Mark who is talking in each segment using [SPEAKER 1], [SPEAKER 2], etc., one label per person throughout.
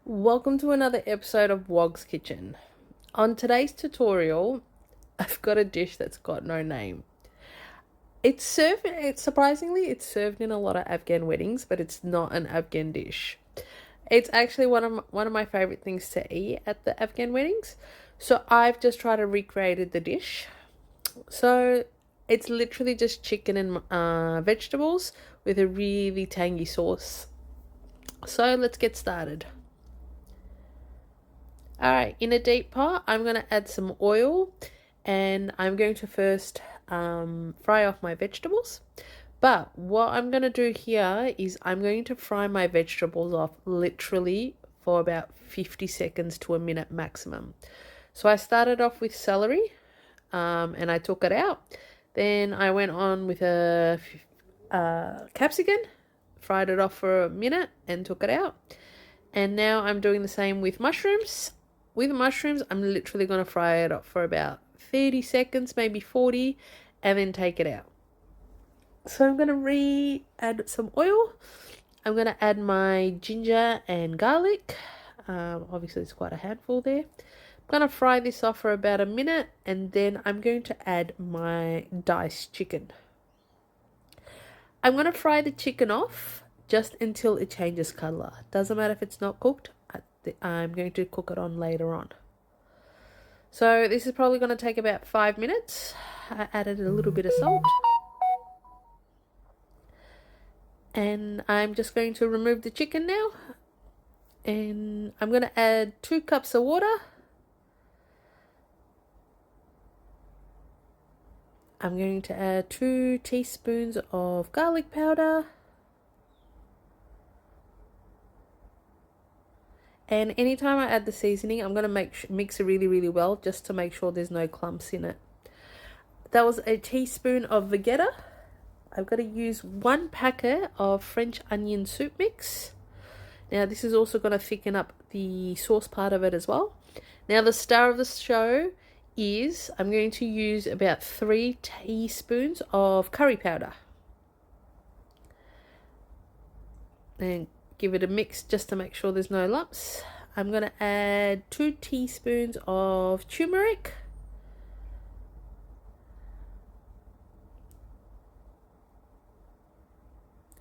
[SPEAKER 1] Welcome to another episode of Wog's Kitchen. On today's tutorial, I've got a dish that's got no name. It's served in a lot of Afghan weddings, but it's not an Afghan dish. It's actually one of my favorite things to eat at the Afghan weddings. So I've just tried to recreate the dish. So it's literally just chicken and vegetables with a really tangy sauce. So let's get started. Alright, in a deep pot, I'm going to add some oil and I'm going to first fry off my vegetables. But what I'm going to do here is I'm going to fry my vegetables off literally for about 50 seconds to a minute maximum. So I started off with celery and I took it out. Then I went on with a capsicum, fried it off for a minute and took it out. And now I'm doing the same with mushrooms. With mushrooms, I'm literally going to fry it up for about 30 seconds, maybe 40, and then take it out. So I'm going to add some oil. I'm going to add my ginger and garlic. Obviously, it's quite a handful there. I'm going to fry this off for about a minute, and then I'm going to add my diced chicken. I'm going to fry the chicken off just until it changes color. Doesn't matter if it's not cooked. I'm going to cook it on later on. So this is probably going to take about 5 minutes. I added a little bit of salt. And I'm just going to remove the chicken now. And I'm going to add 2 cups of water. I'm going to add 2 teaspoons of garlic powder. And anytime I add the seasoning, I'm going to mix it really well just to make sure there's no clumps in it. That was a teaspoon of Vegeta. I've got to use 1 packet of French onion soup mix. Now this is also going to thicken up the sauce part of it as well. Now the star of the show is I'm going to use about 3 teaspoons of curry powder. And give it a mix just to make sure there's no lumps. I'm going to add 2 teaspoons of turmeric.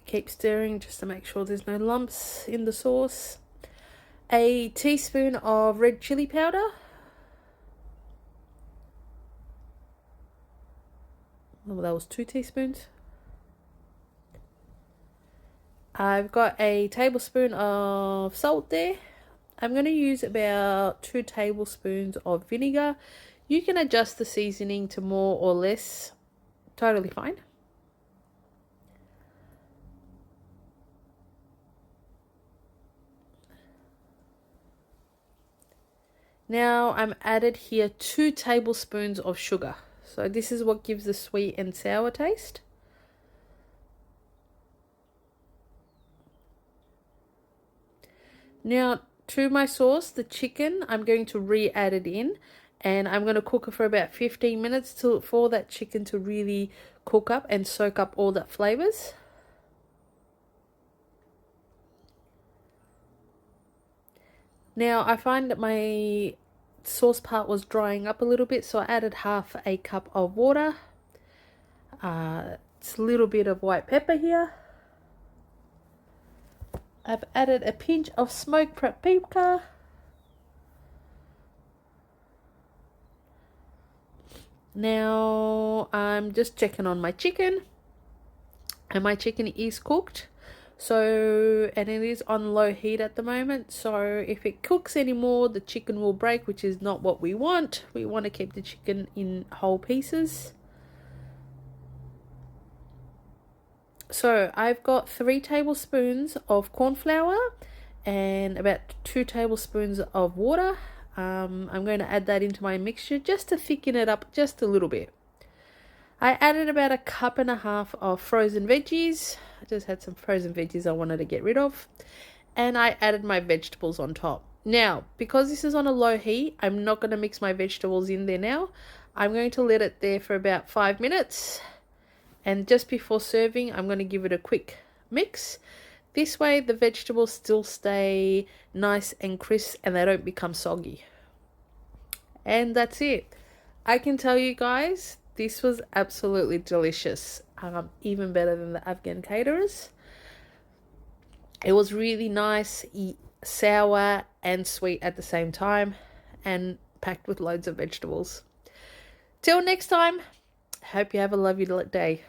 [SPEAKER 1] Keep stirring just to make sure there's no lumps in the sauce. A teaspoon of red chili powder. Oh, that was 2 teaspoons. I've got a tablespoon of salt there. I'm going to use about 2 tablespoons of vinegar. You can adjust the seasoning to more or less. Totally fine. Now I'm added here 2 tablespoons of sugar. So this is what gives the sweet and sour taste. Now, to my sauce, the chicken, I'm going to re-add it in. And I'm going to cook it for about 15 minutes for that chicken to really cook up and soak up all that flavors. Now, I find that my sauce part was drying up a little bit, so I added half a cup of water. It's a little bit of white pepper here. I've added a pinch of smoked paprika. Now I'm just checking on my chicken. And my chicken is cooked. And it is on low heat at the moment. So if it cooks anymore, the chicken will break, which is not what we want. We want to keep the chicken in whole pieces. So I've got 3 tablespoons of corn flour and about 2 tablespoons of water. I'm going to add that into my mixture just to thicken it up just a little bit. I added about 1.5 cups of frozen veggies. I just had some frozen veggies I wanted to get rid of. And I added my vegetables on top. Now, because this is on a low heat, I'm not going to mix my vegetables in there now. I'm going to let it there for about 5 minutes. And just before serving, I'm going to give it a quick mix. This way the vegetables still stay nice and crisp and they don't become soggy. And that's it. I can tell you guys, this was absolutely delicious. Even better than the Afghan caterers. It was really nice, sour and sweet at the same time, and packed with loads of vegetables. Till next time, hope you have a lovely day.